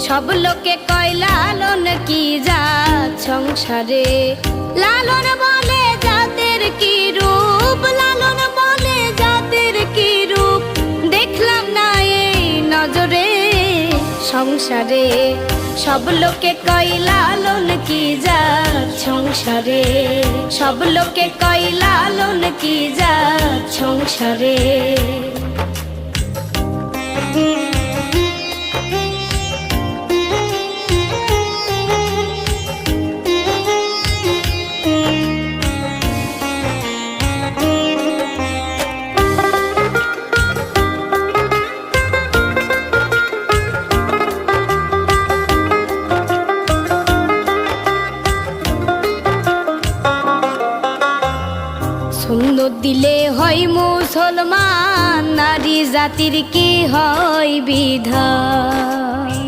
সব লোকে কয় লালন কি জাত সংসারে, লালন বলে জাতের কি রূপ, লালন বলে জাতের কি রূপ, দেখলাম না এই নজরে সংসারে। সব লোকে কয় লালন কি জাত সংসারে, সব লোকে কয় লালন কি জাত সংসারে। সুন্নত দিলে হয় মুসলমান, নারী জাতির কি হয় বিধান।